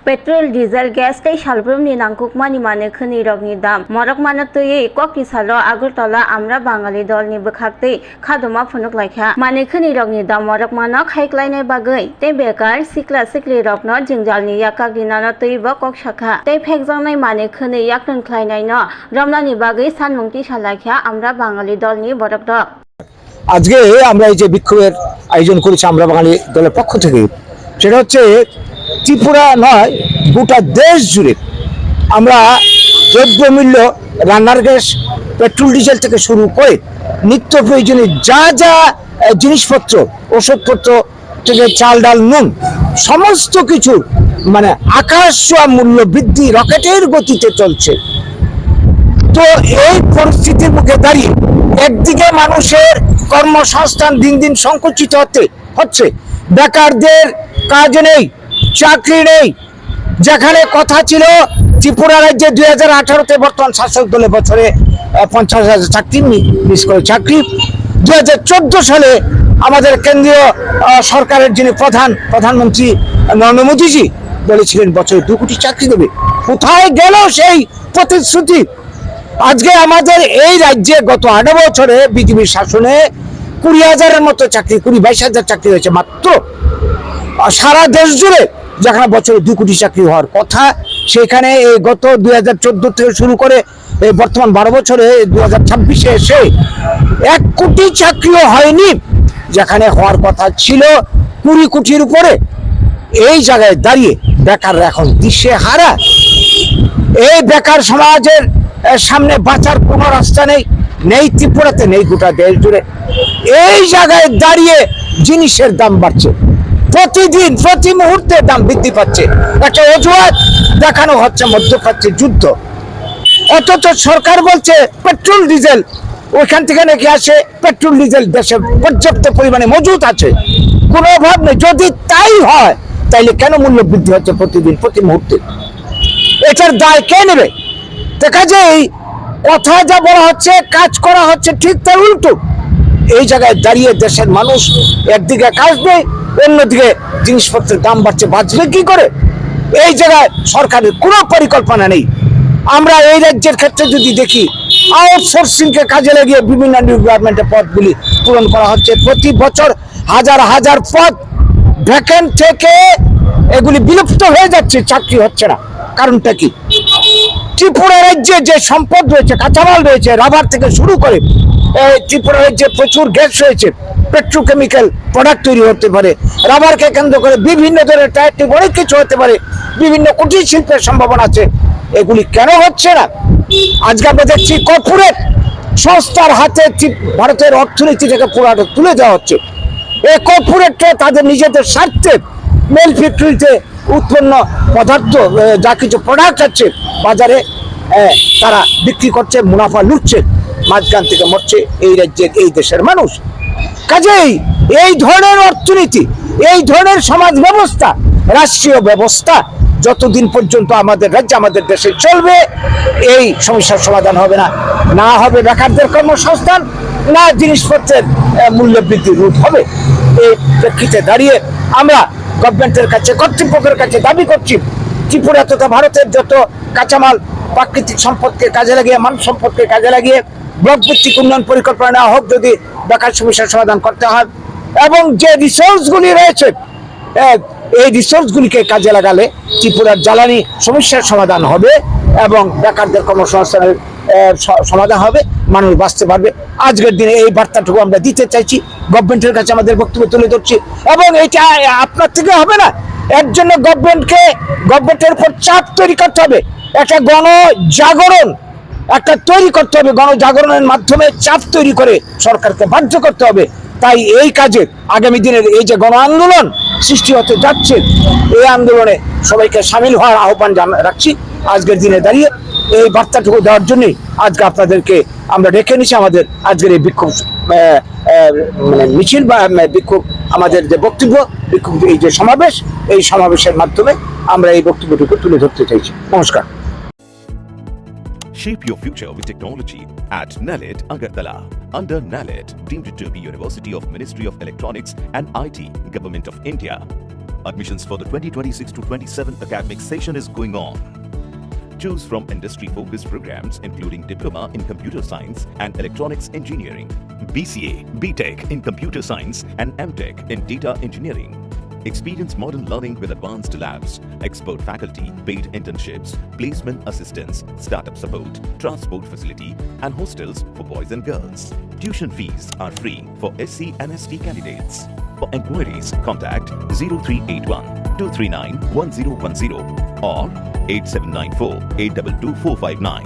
Petrol diesel guess तै सालफ्रोमनि नांगौमानि मानो खनिरकनि दाम मरक मानो तयै ककनि सालो आगरतला आमरा बांगाली दलनि बोखारतै खादमा फुनुक लायखा मानो खनिरकनि दाम मरक मानो खायख्लायनाय बागै तै बेकार सिक्ला सिक्लि रकनो जिंजालनि याकागिनानो तैबो कक शाखा तै फेकजांनाय मानो खनि याकनख्लायनायनो रमनानि बागै सानमुंथि सालायखा आमरा बांगाली दलनि बरक दक আজকে আমরা এই যে বিক্ষোভের আয়োজন করেছি আমরা বাঙালি দলের পক্ষ থেকে সেটা হচ্ছে ত্রিপুরা নয় গোটা দেশ জুড়ে আমরা দ্রব্যমূল্য রান্নার গ্যাস পেট্রোল ডিজেল থেকে শুরু করে নিত্য প্রয়োজনীয় যা যা জিনিসপত্র ওষুধপত্র থেকে চাল ডাল নুন সমস্ত কিছু মানে আকাশ ছোঁয়া মূল্য বৃদ্ধি রকেটের গতিতে চলছে। তো এই পরিস্থিতির মুখে দাঁড়িয়ে একদিকে মানুষের কর্মসংস্থান দিন দিন সংকুচিত হচ্ছে, বেকারদের কাজ নেই, চাকরি নেই। যেখানে কথা ছিল ত্রিপুরা রাজ্যে 2018-তে বর্তমান শাসক দলের বছরে 50,000 চাকরি মিস করে চাকরি, 2014 সালে আমাদের কেন্দ্রীয় সরকারের যিনি প্রধানমন্ত্রী নরেন্দ্র মোদীজি বলেছিলেন বছরে 2 কোটি চাকরি দেবে। কোথায় গেল সেই প্রতিশ্রুতি? আজকে আমাদের এই রাজ্যে গত 8 বছরে বিজেপির শাসনে 20,000-এর মতো চাকরি 22,000 চাকরি হয়েছে মাত্র। সারা দেশ জুড়ে যেখানে বছরে 2 কোটি চাকরি হওয়ার কথা সেখানে এই গত 2014 থেকে শুরু করে এই বর্তমান 12 বছরে 2026-এ এসে 1 কোটি চাকরিও হয়নি। যেখানে হওয়ার কথা ছিল 20 কোটির উপরে। এই জায়গায় দাঁড়িয়ে বেকাররা এখন দিশেহারা। এই বেকার সমাজের সামনে বাঁচার কোনো রাস্তা নেই ত্রিপুরাতে, নেই গোটা দেশ জুড়ে। এই জায়গায় দাঁড়িয়ে জিনিসের দাম বাড়ছে, প্রতিদিন প্রতি মুহূর্তে দাম বৃদ্ধি পাচ্ছে। একটা অজুহাত দেখানো হচ্ছে মধ্যপ্রাচ্যে যুদ্ধ, অথচ সরকার বলছে পেট্রোল ডিজেল ওইখান থেকে নাকি আসে, পেট্রোল ডিজেল দেশে পর্যাপ্ত পরিমাণে মজুদ আছে, কোনো অভাব নেই। যদি তাই হয় তাইলে কেন মূল্য বৃদ্ধি হচ্ছে প্রতিদিন প্রতি মুহূর্তে? এটার দায় কে নেবে? দেখা যায় কথা যা বলা হচ্ছে কাজ করা হচ্ছে ঠিক তার উল্টো। এই জায়গায় দাঁড়িয়ে দেশের মানুষ একদিকে কাজ নেই, অন্যদিকে জিনিসপত্রের দাম বাড়বে কি করে? এই জায়গায় সরকারের কোনো পরিকল্পনা নেই। আমরা এই রাজ্যের ক্ষেত্রে যদি দেখি আউটসোর্সিংকে কাজে লাগিয়ে বিভিন্ন গভর্নমেন্টের পদগুলি পূরণ করা হচ্ছে। প্রতি বছর হাজার হাজার পদ ভ্যাকেন্ট থেকে এগুলি বিলুপ্ত হয়ে যাচ্ছে, চাকরি হচ্ছে না। কারণটা কি? ত্রিপুরা রাজ্যে যে সম্পদ রয়েছে, কাঁচামাল রয়েছে, রাবার থেকে শুরু করে ত্রিপুরা রাজ্যে প্রচুর গ্যাস রয়েছে, পেট্রোকেমিক্যাল প্রোডাক্ট তৈরি হতে পারে, রাবারকে কেন্দ্র করে বিভিন্ন ধরনের টায়ার টিউব অনেক কিছু হতে পারে, বিভিন্ন কুটির শিল্পের সম্ভাবনা আছে। এগুলি কেন হচ্ছে না? আজকে আমরা দেখছি কর্পোরেট সংস্থার হাতে ভারতের অর্থনীতি থেকে পুরাটা তুলে দেওয়া হচ্ছে। এই কর্পোরেটরা তাদের নিজেদের স্বার্থে মেল ফ্যাক্টরিতে উৎপন্ন পদার্থ যা কিছু প্রোডাক্ট আছে বাজারে তারা বিক্রি করছে, মুনাফা লুটছে, মাঝখান থেকে মরছে এই রাজ্যের এই দেশের মানুষ। কাজেই এই ধরনের অর্থনীতি, এই ধরনের সমাজ ব্যবস্থা, রাষ্ট্রীয় ব্যবস্থা যতদিন পর্যন্ত আমাদের রাজ্যে আমাদের দেশে চলবে এই সমস্যার সমাধান হবে না। না হবে বেকারদের কর্মসংস্থান, না জিনিসপত্রের মূল্য বৃদ্ধি রোধ হবে। এই প্রেক্ষিতে দাঁড়িয়ে আমরা গভর্নমেন্টের কাছে, কর্তৃপক্ষের কাছে দাবি করছি ত্রিপুরা তথা ভারতের যত কাঁচামাল প্রাকৃতিক সম্পদকে কাজে লাগিয়ে, মানব সম্পদকে কাজে লাগিয়ে ব্লক ভিত্তিক উন্নয়ন পরিকল্পনা নেওয়া হোক যদি বেকার সমস্যার সমাধান করতে হয়। এবং যে রিসোর্সগুলি রয়েছে এই রিসোর্সগুলিকে কাজে লাগালে ত্রিপুরার জ্বালানি সমস্যার সমাধান হবে এবং বেকারদের কর্মসংস্থানের সমাধান হবে, মানুষ বাঁচতে পারবে। আজকের দিনে এই বার্তাটুকু আমরা দিতে চাইছি, গভর্নমেন্টের কাছে আমাদের বক্তব্য তুলে ধরছি। এবং এটা আপনার থেকে হবে না, এর জন্য গভর্নমেন্টের উপর চাপ তৈরি করতে হবে, একটা গণজাগরণ তৈরি করতে হবে। গণজাগরণের মাধ্যমে চাপ তৈরি করে সরকারকে বাধ্য করতে হবে। তাই এই কাজে আগামী দিনের এই যে গণ আন্দোলন সৃষ্টি হতে যাচ্ছে, এই আন্দোলনে সবাইকে সামিল হওয়ার আহ্বান রাখছি। আজকের দিনে দাঁড়িয়ে এই বার্তাটুকু দেওয়ার জন্যই আজকে আপনাদেরকে আমরা ডেকে নিচ্ছি। আমাদের আজকের এই বিক্ষোভ মিছিল বা বিক্ষোভ, আমাদের যে বক্তব্য, বিক্ষোভ এই যে সমাবেশ, এই সমাবেশের মাধ্যমে আমরা এই বক্তব্যটুকু তুলে ধরতে চাইছি। নমস্কার। Shape your future with technology at NALED Agartala. Under NALED, deemed to be University of Ministry of Electronics and IT, Government of India. Admissions for the 2026 to 27 academic session is going on. Choose from industry-focused programs including Diploma in Computer Science and Electronics Engineering, BCA, BTech in Computer Science and MTech in Data Engineering. Experience modern learning with advanced labs, expert faculty, paid internships, placement assistance, startup support, transport facility, and hostels for boys and girls. Tuition fees are free for SC and ST candidates. For enquiries, contact 0381 239 1010 or 8794 822 459.